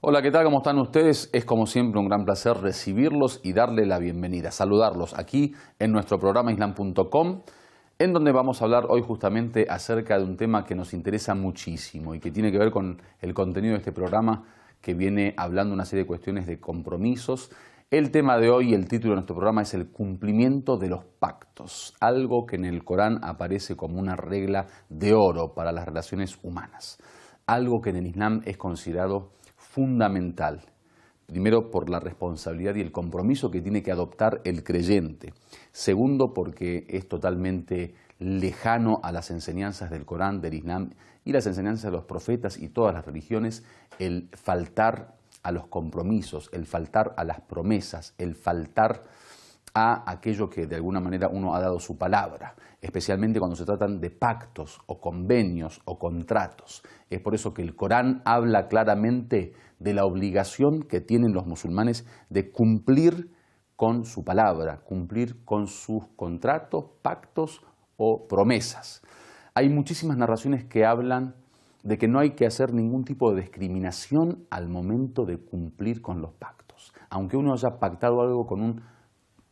Hola, ¿qué tal? ¿Cómo están ustedes? Es como siempre un gran placer recibirlos y darle la bienvenida, saludarlos aquí en nuestro programa Islam.com, en donde vamos a hablar hoy justamente acerca de un tema que nos interesa muchísimo y que tiene que ver con el contenido de este programa, que viene hablando una serie de cuestiones de compromisos. El tema de hoy, el título de nuestro programa es el cumplimiento de los pactos, algo que en el Corán aparece como una regla de oro para las relaciones humanas, algo que en el Islam es considerado fundamental. Primero, por la responsabilidad y el compromiso que tiene que adoptar el creyente. Segundo, porque es totalmente lejano a las enseñanzas del Corán, del Islam y las enseñanzas de los profetas y todas las religiones, el faltar a los compromisos, el faltar a las promesas, el faltar a aquello que de alguna manera uno ha dado su palabra, especialmente cuando se tratan de pactos o convenios o contratos. Es por eso que el Corán habla claramente de la obligación que tienen los musulmanes de cumplir con su palabra, cumplir con sus contratos, pactos o promesas. Hay muchísimas narraciones que hablan de que no hay que hacer ningún tipo de discriminación al momento de cumplir con los pactos, aunque uno haya pactado algo con un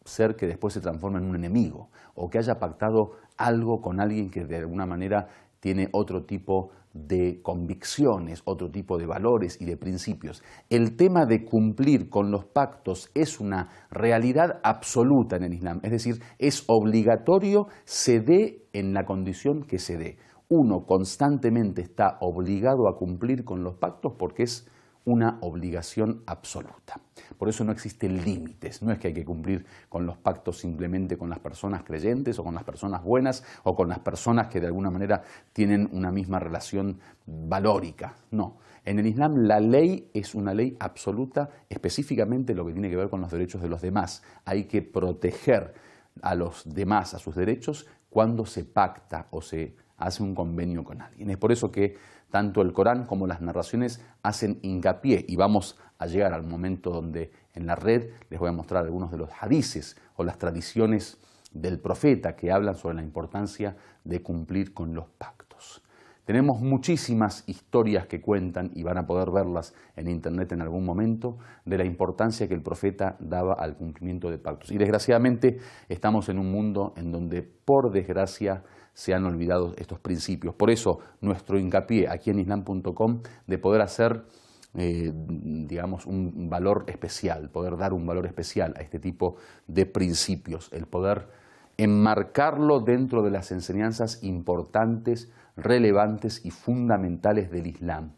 ser que después se transforma en un enemigo, o que haya pactado algo con alguien que de alguna manera tiene otro tipo de convicciones, otro tipo de valores y de principios. El tema de cumplir con los pactos es una realidad absoluta en el Islam, es decir, es obligatorio, se dé en la condición que se dé. Uno constantemente está obligado a cumplir con los pactos porque es una obligación absoluta. Por eso no existen límites, no es que hay que cumplir con los pactos simplemente con las personas creyentes o con las personas buenas o con las personas que de alguna manera tienen una misma relación valórica, no. En el Islam la ley es una ley absoluta, específicamente lo que tiene que ver con los derechos de los demás. Hay que proteger a los demás, a sus derechos, cuando se pacta o se hace un convenio con alguien. Es por eso que tanto el Corán como las narraciones hacen hincapié, y vamos a llegar al momento donde en la red les voy a mostrar algunos de los hadices o las tradiciones del profeta que hablan sobre la importancia de cumplir con los pactos. Tenemos muchísimas historias que cuentan, y van a poder verlas en internet en algún momento, de la importancia que el profeta daba al cumplimiento de pactos. Y desgraciadamente estamos en un mundo en donde, por desgracia, se han olvidado estos principios. Por eso nuestro hincapié aquí en Islam.com de poder hacer, digamos, un valor especial, poder dar un valor especial a este tipo de principios, el poder enmarcarlo dentro de las enseñanzas importantes, relevantes y fundamentales del Islam.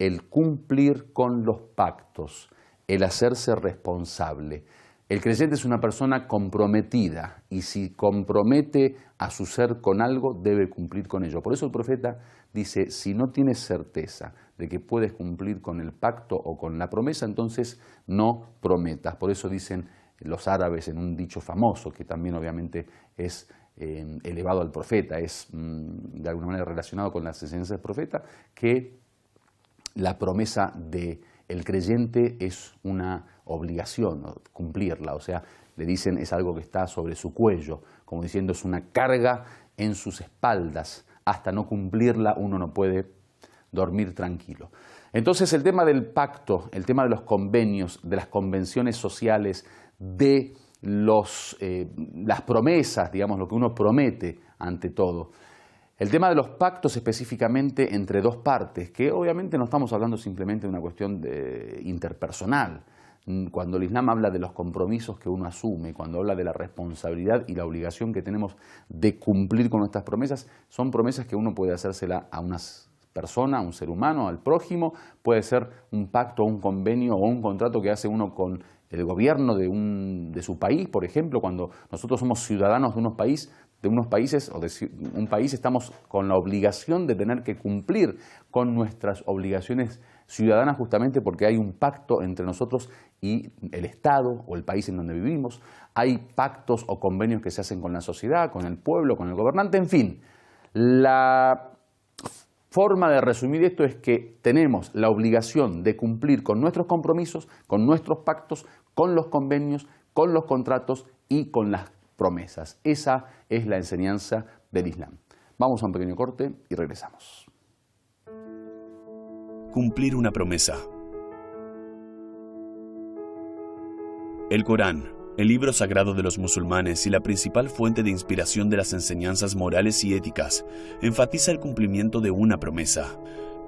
El cumplir con los pactos, el hacerse responsable. El creyente es una persona comprometida y si compromete a su ser con algo, debe cumplir con ello. Por eso el profeta dice, si no tienes certeza de que puedes cumplir con el pacto o con la promesa, entonces no prometas. Por eso dicen los árabes en un dicho famoso, que también obviamente es elevado al profeta, es de alguna manera relacionado con las enseñanzas del profeta, que la promesa del creyente es una obligación, ¿no? Cumplirla, o sea, le dicen es algo que está sobre su cuello, como diciendo es una carga en sus espaldas, hasta no cumplirla uno no puede dormir tranquilo. Entonces el tema del pacto, el tema de los convenios, de las convenciones sociales, de las promesas, digamos, lo que uno promete ante todo. El tema de los pactos específicamente entre dos partes, que obviamente no estamos hablando simplemente de una cuestión interpersonal. Cuando el Islam habla de los compromisos que uno asume, cuando habla de la responsabilidad y la obligación que tenemos de cumplir con nuestras promesas, son promesas que uno puede hacérsela a una persona, a un ser humano, al prójimo, puede ser un pacto, un convenio o un contrato que hace uno con el gobierno de su país, por ejemplo, cuando nosotros somos ciudadanos de unos países o de un país, estamos con la obligación de tener que cumplir con nuestras obligaciones ciudadanas justamente porque hay un pacto entre nosotros y el Estado o el país en donde vivimos. Hay pactos o convenios que se hacen con la sociedad, con el pueblo, con el gobernante, en fin. La forma de resumir esto es que tenemos la obligación de cumplir con nuestros compromisos, con nuestros pactos, con los convenios, con los contratos y con las promesas. Esa es la enseñanza del Islam. Vamos a un pequeño corte y regresamos. Cumplir una promesa. El Corán, el libro sagrado de los musulmanes y la principal fuente de inspiración de las enseñanzas morales y éticas, enfatiza el cumplimiento de una promesa.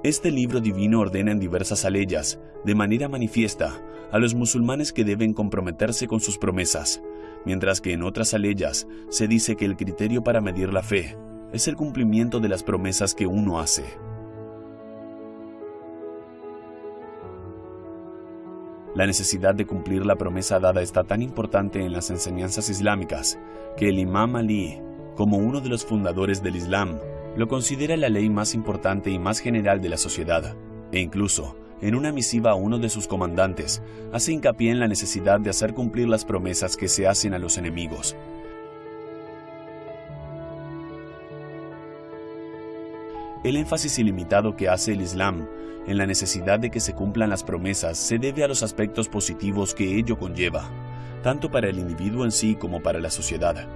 Este libro divino ordena en diversas aleyas, de manera manifiesta, a los musulmanes que deben comprometerse con sus promesas, mientras que en otras aleyas se dice que el criterio para medir la fe es el cumplimiento de las promesas que uno hace. La necesidad de cumplir la promesa dada está tan importante en las enseñanzas islámicas que el Imam Ali, como uno de los fundadores del Islam, lo considera la ley más importante y más general de la sociedad, e incluso, en una misiva a uno de sus comandantes, hace hincapié en la necesidad de hacer cumplir las promesas que se hacen a los enemigos. El énfasis ilimitado que hace el Islam en la necesidad de que se cumplan las promesas se debe a los aspectos positivos que ello conlleva, tanto para el individuo en sí como para la sociedad.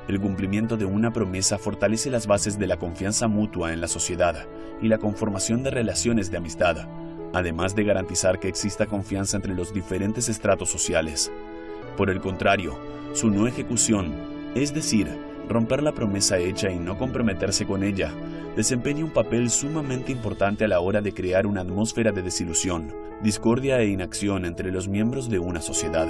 El cumplimiento de una promesa fortalece las bases de la confianza mutua en la sociedad y la conformación de relaciones de amistad, además de garantizar que exista confianza entre los diferentes estratos sociales. Por el contrario, su no ejecución, es decir, romper la promesa hecha y no comprometerse con ella, desempeña un papel sumamente importante a la hora de crear una atmósfera de desilusión, discordia e inacción entre los miembros de una sociedad.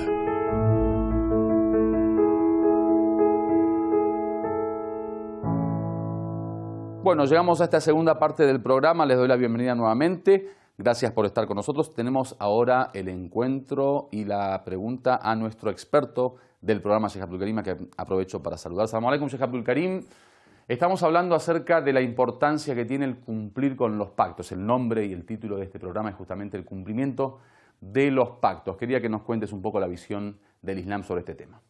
Bueno, llegamos a esta segunda parte del programa. Les doy la bienvenida nuevamente. Gracias por estar con nosotros. Tenemos ahora el encuentro y la pregunta a nuestro experto del programa, Sheikh Abdul Karim, que aprovecho para saludar. Assalamu alaikum, Sheikh Abdul Karim. Estamos hablando acerca de la importancia que tiene el cumplir con los pactos. El nombre y el título de este programa es justamente el cumplimiento de los pactos. Quería que nos cuentes un poco la visión del Islam sobre este tema.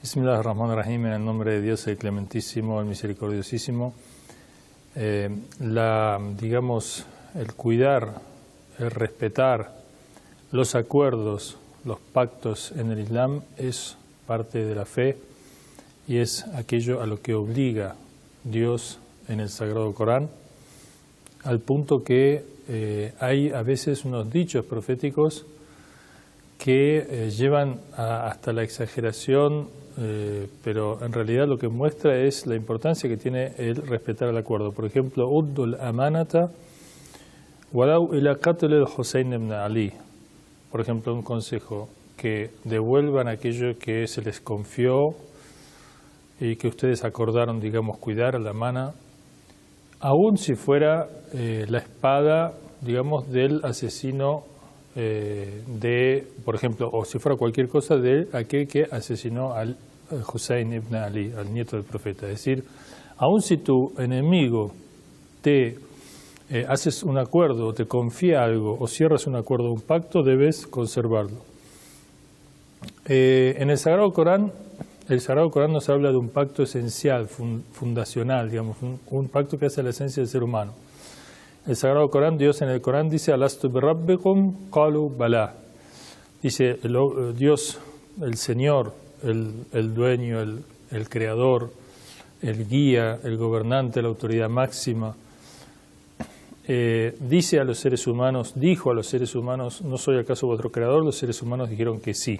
Bismillahirrahmanirrahim, en el nombre de Dios, el Clementísimo, el Misericordiosísimo. El cuidar, el respetar los acuerdos, los pactos en el Islam es parte de la fe y es aquello a lo que obliga Dios en el Sagrado Corán, al punto que hay a veces unos dichos proféticos que llevan hasta la exageración, pero en realidad lo que muestra es la importancia que tiene el respetar el acuerdo. Por ejemplo, Uddul Amanata Walau ila qatl al-Husayn ibn Ali. Por ejemplo, un consejo, que devuelvan aquello que se les confió y que ustedes acordaron, digamos, cuidar a la amana, aun si fuera la espada, digamos, del asesino por ejemplo, o si fuera cualquier cosa de aquel que asesinó al Husayn ibn Ali, al nieto del profeta. Es decir, aun si tu enemigo te haces un acuerdo, o te confía algo, o cierras un acuerdo, un pacto, debes conservarlo. En el Sagrado Corán nos habla de un pacto esencial, fundacional, digamos, un pacto que hace la esencia del ser humano. El Sagrado Corán, Dios en el Corán dice: Alastu bi rabbikum qalu bala. Dice Dios, el Señor, el dueño, el creador, el guía, el gobernante, la autoridad máxima, dice a los seres humanos, dijo a los seres humanos: ¿no soy acaso vuestro creador? Los seres humanos dijeron que sí.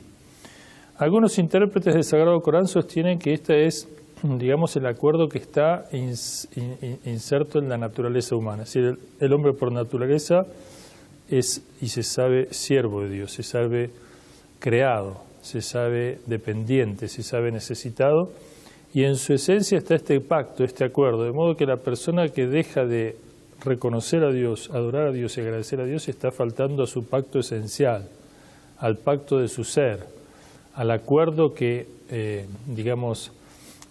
Algunos intérpretes del Sagrado Corán sostienen que este es, digamos, el acuerdo que está inserto en la naturaleza humana. Es decir, el hombre por naturaleza es y se sabe siervo de Dios, se sabe creado, se sabe dependiente, se sabe necesitado, y en su esencia está este pacto, este acuerdo, de modo que la persona que deja de reconocer a Dios, adorar a Dios y agradecer a Dios está faltando a su pacto esencial, al pacto de su ser, al acuerdo que, digamos,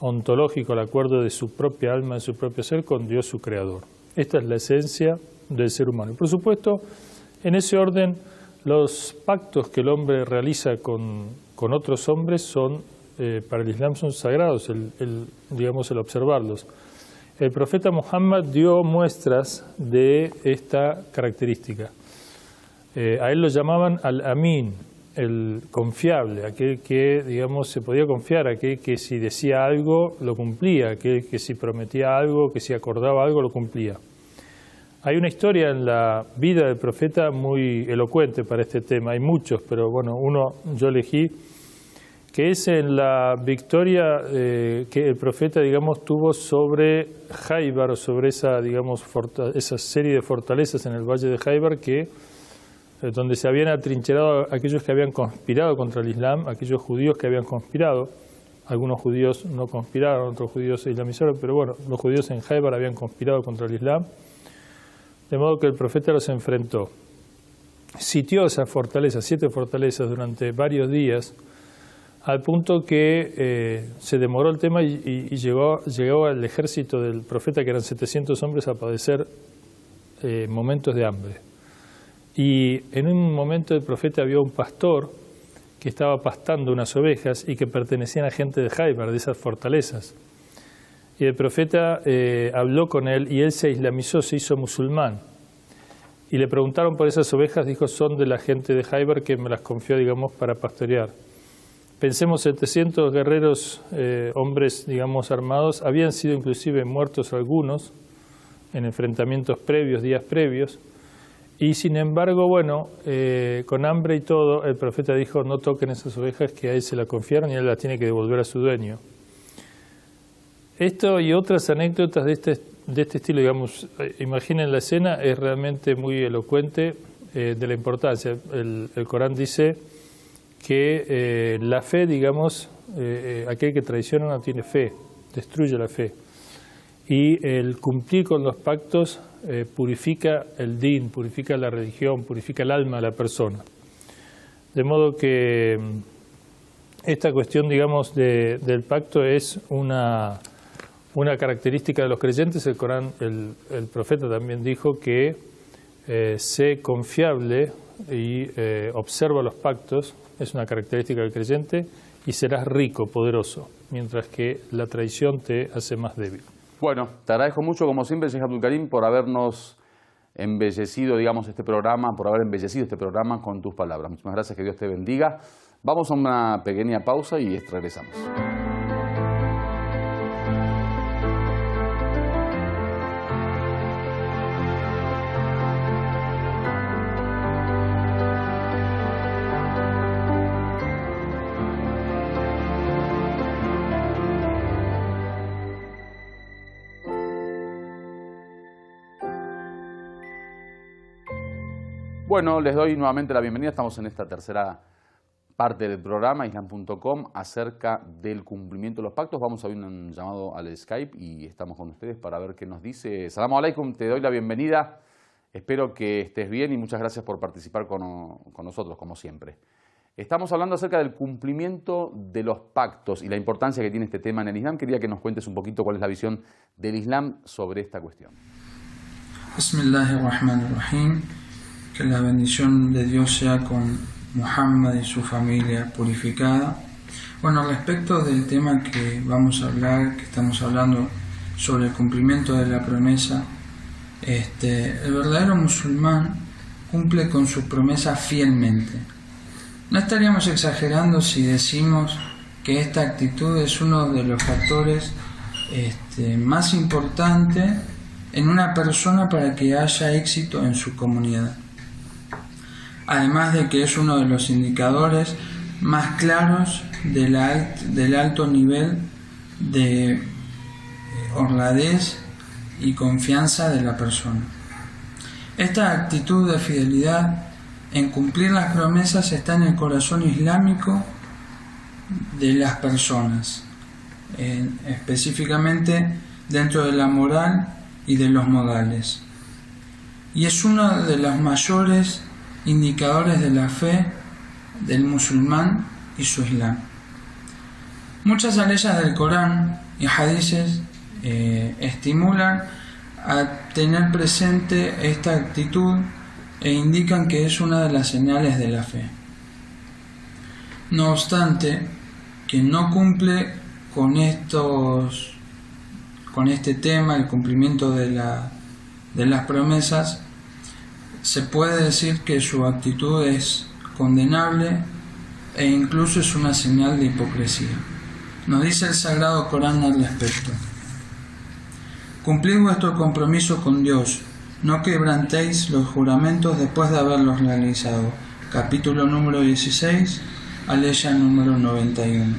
ontológico, al acuerdo de su propia alma, de su propio ser con Dios su creador. Esta es la esencia del ser humano. Y por supuesto, en ese orden, los pactos que el hombre realiza con otros hombres son, para el Islam son sagrados, digamos, el observarlos. El profeta Muhammad dio muestras de esta característica. A él lo llamaban al-Amin, el confiable, aquel que, digamos, se podía confiar, aquel que si decía algo lo cumplía, aquel que si prometía algo, que si acordaba algo lo cumplía. Hay una historia en la vida del profeta muy elocuente para este tema. Hay muchos, pero bueno, uno yo elegí, que es en la victoria que el profeta, digamos, tuvo sobre Jaibar, o sobre esa, digamos, esa serie de fortalezas en el valle de Jaibar, donde se habían atrincherado aquellos que habían conspirado contra el Islam, aquellos judíos que habían conspirado. Algunos judíos no conspiraron, otros judíos se islamizaron, pero bueno, los judíos en Jaibar habían conspirado contra el Islam. De modo que el profeta los enfrentó. Sitió esas fortalezas, 7 fortalezas, durante varios días, al punto que se demoró el tema y llegó al ejército del profeta, que eran 700 hombres, a padecer momentos de hambre. Y en un momento el profeta vio a un pastor que estaba pastando unas ovejas y que pertenecían a gente de Jaibar, de esas fortalezas. Y el profeta habló con él y él se islamizó, se hizo musulmán. Y le preguntaron por esas ovejas, dijo, son de la gente de Jaibar que me las confió, digamos, para pastorear. Pensemos, 700 guerreros, hombres, digamos, armados, habían sido inclusive muertos algunos en enfrentamientos previos, días previos. Y sin embargo, bueno, con hambre y todo, el profeta dijo, no toquen esas ovejas que a él se las confiaron y él las tiene que devolver a su dueño. Esto y otras anécdotas de este estilo, digamos, imaginen la escena, es realmente muy elocuente de la importancia. El Corán dice que la fe, digamos, aquel que traiciona no tiene fe, destruye la fe. Y el cumplir con los pactos purifica el din, purifica la religión, purifica el alma de la persona. De modo que esta cuestión, digamos, del pacto es una característica de los creyentes. El Corán, el profeta también dijo que sé confiable y observa los pactos, es una característica del creyente, y serás rico, poderoso, mientras que la traición te hace más débil. Bueno, te agradezco mucho, como siempre, Sheikh Abdul Karim, por habernos embellecido, digamos, este programa, por haber embellecido este programa con tus palabras. Muchas gracias, que Dios te bendiga. Vamos a una pequeña pausa y regresamos. Bueno, les doy nuevamente la bienvenida. Estamos en esta tercera parte del programa, islam.com, acerca del cumplimiento de los pactos. Vamos a ver un llamado al Skype y estamos con ustedes para ver qué nos dice. Salamu alaikum, te doy la bienvenida. Espero que estés bien y muchas gracias por participar con nosotros, como siempre. Estamos hablando acerca del cumplimiento de los pactos y la importancia que tiene este tema en el Islam. Quería que nos cuentes un poquito cuál es la visión del Islam sobre esta cuestión. Bismillahirrahmanirrahim. Que la bendición de Dios sea con Muhammad y su familia purificada. Bueno, respecto del tema que vamos a hablar, que estamos hablando sobre el cumplimiento de la promesa, el verdadero musulmán cumple con su promesa fielmente. No estaríamos exagerando si decimos que esta actitud es uno de los factores más importantes en una persona para que haya éxito en su comunidad. Además de que es uno de los indicadores más claros del alto nivel de honradez y confianza de la persona. Esta actitud de fidelidad en cumplir las promesas está en el corazón islámico de las personas, específicamente dentro de la moral y de los modales. Y es uno de los mayores indicadores de la fe del musulmán y su Islam. Muchas aleyas del Corán y hadices estimulan a tener presente esta actitud e indican que es una de las señales de la fe. No obstante, quien no cumple con este tema, el cumplimiento de las promesas, se puede decir que su actitud es condenable e incluso es una señal de hipocresía. Nos dice el Sagrado Corán al respecto: cumplid vuestro compromiso con Dios, No quebrantéis los juramentos después de haberlos realizado. Capítulo número 16, aleya número 91.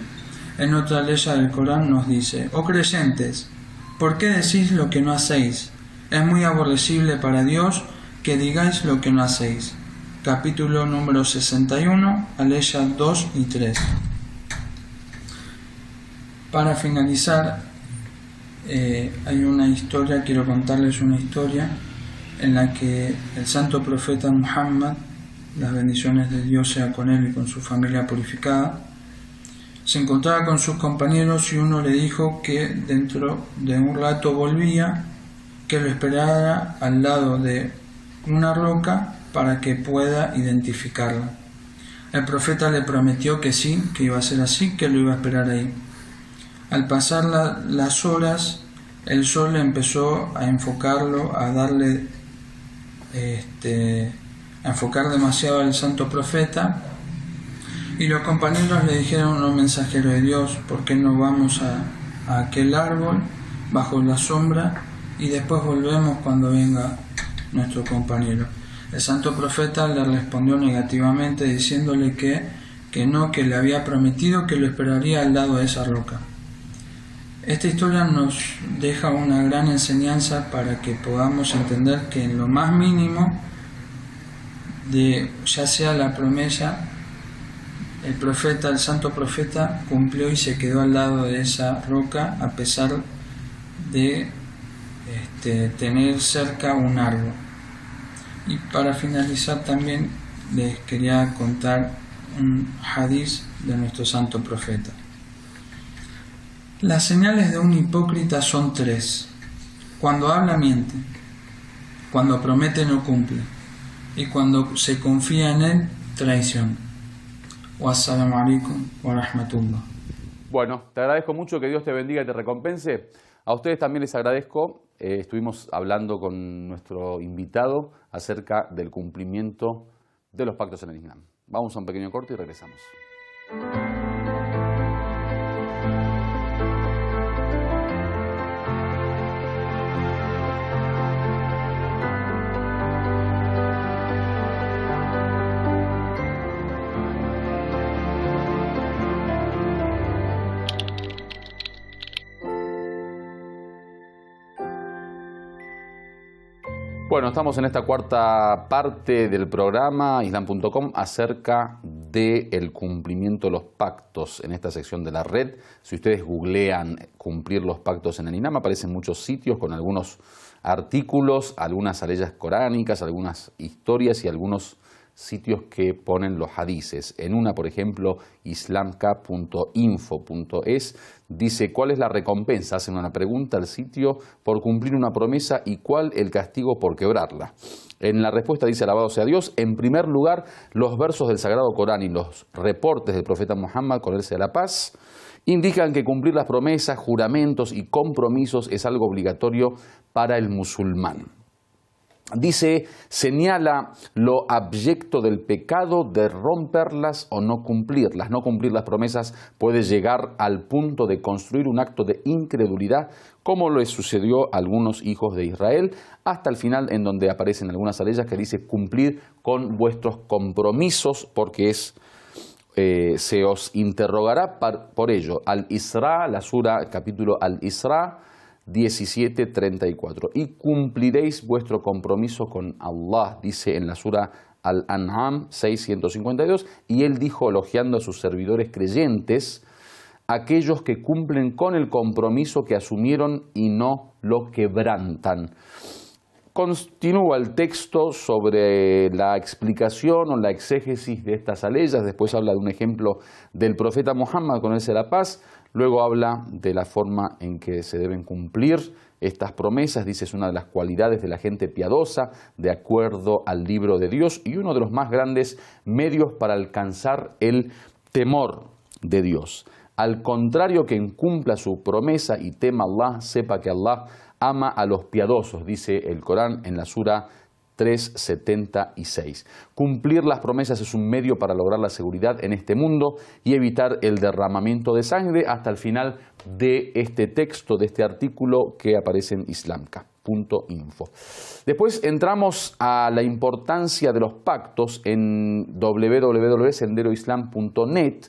En otra aleya del Corán nos dice: Oh creyentes, ¿por qué decís lo que no hacéis? Es muy aborrecible para Dios que digáis lo que no hacéis. Capítulo número 61, aleya 2 y 3. Para finalizar, hay una historia, quiero contarles una historia en la que el santo profeta Muhammad, las bendiciones de Dios sea con él y con su familia purificada, se encontraba con sus compañeros y uno le dijo que dentro de un rato volvía, que lo esperara al lado de una roca para que pueda identificarla. El profeta le prometió que sí, que iba a ser así, que lo iba a esperar ahí. Al pasar las horas, el sol empezó a enfocarlo, a darle a enfocar demasiado al santo profeta, y los compañeros le dijeron: no, mensajero de Dios, ¿por qué no vamos a aquel árbol bajo la sombra y después volvemos cuando venga nuestro compañero? El santo profeta le respondió negativamente, diciéndole que no, que le había prometido que lo esperaría al lado de esa roca. Esta historia nos deja una gran enseñanza para que podamos entender que en lo más mínimo, ya sea la promesa, el santo profeta cumplió y se quedó al lado de esa roca a pesar de tener cerca un árbol. Y para finalizar también les quería contar un hadiz de nuestro santo profeta. Las señales de un hipócrita son 3. Cuando habla miente, cuando promete no cumple, y cuando se confía en él, traición. Wassalamu alaikum wa rahmatullah. Bueno, te agradezco mucho, que Dios te bendiga y te recompense. A ustedes también les agradezco. Estuvimos hablando con nuestro invitado acerca del cumplimiento de los pactos en el Islam. Vamos a un pequeño corte y regresamos. Bueno, estamos en esta cuarta parte del programa Islam.com acerca del cumplimiento de los pactos en esta sección de la red. Si ustedes googlean cumplir los pactos en el Islam, aparecen muchos sitios con algunos artículos, algunas aleyas coránicas, algunas historias y algunos sitios que ponen los hadices. En una, por ejemplo, islamka.info.es, dice: ¿cuál es la recompensa? Hacen una pregunta al sitio por cumplir una promesa y cuál el castigo por quebrarla. En la respuesta dice: alabado sea Dios. En primer lugar, los versos del Sagrado Corán y los reportes del profeta Muhammad, con él sea la paz, indican que cumplir las promesas, juramentos y compromisos es algo obligatorio para el musulmán. Dice, señala lo abyecto del pecado de romperlas o no cumplirlas. No cumplir las promesas puede llegar al punto de construir un acto de incredulidad, como le sucedió a algunos hijos de Israel, hasta el final, en donde aparecen algunas aleyas que dice: cumplir con vuestros compromisos, porque se os interrogará por ello. Al-Isra, la sura capítulo Al-Isra 17:34. Y cumpliréis vuestro compromiso con Allah, dice en la sura Al-An'am 6:152. Y él dijo, elogiando a sus servidores creyentes: aquellos que cumplen con el compromiso que asumieron y no lo quebrantan. Continúa el texto sobre la explicación o la exégesis de estas aleyas. Después habla de un ejemplo del profeta Muhammad, con él sea la paz. Luego habla de la forma en que se deben cumplir estas promesas. Dice: es una de las cualidades de la gente piadosa, de acuerdo al libro de Dios, y uno de los más grandes medios para alcanzar el temor de Dios. Al contrario, quien cumpla su promesa y tema a Allah, sepa que Allah ama a los piadosos, dice el Corán en la sura 3:76. Cumplir las promesas es un medio para lograr la seguridad en este mundo y evitar el derramamiento de sangre, hasta el final de este texto, de este artículo que aparece en islamka.info. Después entramos a la importancia de los pactos en www.senderoislam.net,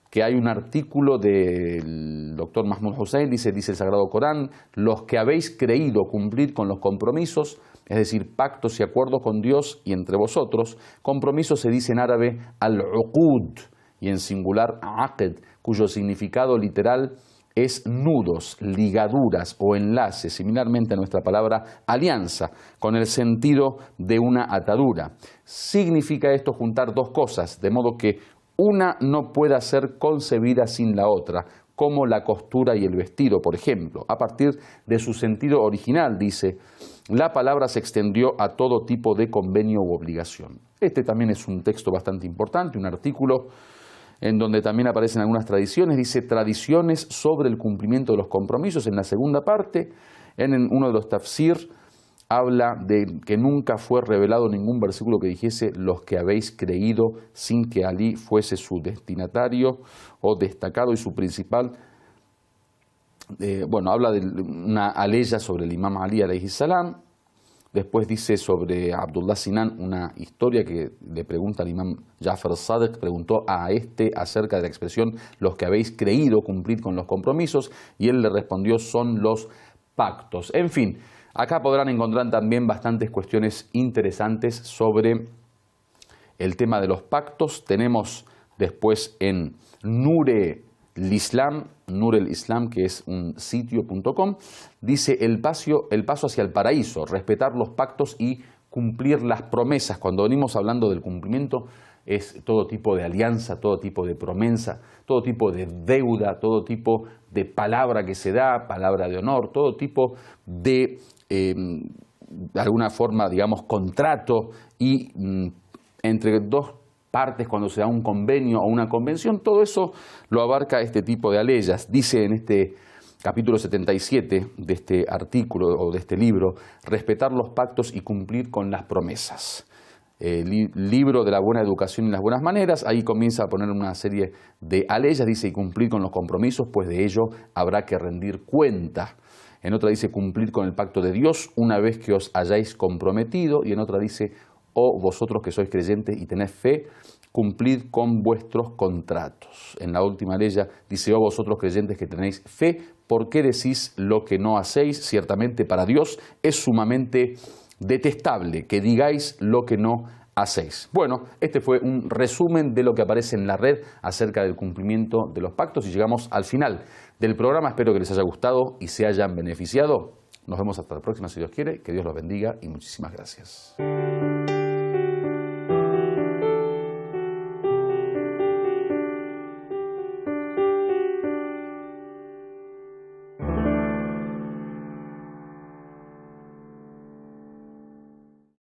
que hay un artículo del doctor Mahmoud Hussein, dice el Sagrado Corán: los que habéis creído cumplir con los compromisos, es decir, pactos y acuerdos con Dios y entre vosotros. Compromiso se dice en árabe al-uqud y en singular aqd, cuyo significado literal es nudos, ligaduras o enlaces, similarmente a nuestra palabra alianza, con el sentido de una atadura. Significa esto juntar dos cosas, de modo que una no pueda ser concebida sin la otra, como la costura y el vestido, por ejemplo. A partir de su sentido original, dice, la palabra se extendió a todo tipo de convenio u obligación. Este también es un texto bastante importante, un artículo en donde también aparecen algunas tradiciones. Dice, tradiciones sobre el cumplimiento de los compromisos. En la segunda parte, en uno de los tafsir, habla de que nunca fue revelado ningún versículo que dijese los que habéis creído sin que Alí fuese su destinatario o destacado y su principal. Habla de una aleya sobre el imam Ali alayhi salam. Después dice sobre Abdullah Sinan una historia que le pregunta al imam Ja'far Sadiq, preguntó a acerca de la expresión los que habéis creído cumplir con los compromisos, y él le respondió son los pactos. En fin, acá podrán encontrar también bastantes cuestiones interesantes sobre el tema de los pactos. Tenemos después en Nur el Islam, que es un sitio.com, dice el paso hacia el paraíso, respetar los pactos y cumplir las promesas. Cuando venimos hablando del cumplimiento, es todo tipo de alianza, todo tipo de promesa, todo tipo de deuda, todo tipo de palabra que se da, palabra de honor, todo tipo de alguna forma, digamos, contrato y entre dos partes cuando se da un convenio o una convención. Todo eso lo abarca este tipo de aleyas. Dice en este capítulo 77 de este artículo o de este libro, respetar los pactos y cumplir con las promesas. Libro de la buena educación y las buenas maneras. Ahí comienza a poner una serie de aleyas. Dice, y cumplir con los compromisos, pues de ello habrá que rendir cuenta. En otra dice, cumplir con el pacto de Dios una vez que os hayáis comprometido. Y en otra dice, oh vosotros que sois creyentes y tenéis fe, cumplid con vuestros contratos. En la última aleya dice, oh vosotros creyentes que tenéis fe, ¿por qué decís lo que no hacéis? Ciertamente para Dios es sumamente detestable que digáis lo que no hacéis. Bueno, este fue un resumen de lo que aparece en la red acerca del cumplimiento de los pactos y llegamos al final del programa. Espero que les haya gustado y se hayan beneficiado. Nos vemos hasta la próxima si Dios quiere. Que Dios los bendiga y muchísimas gracias.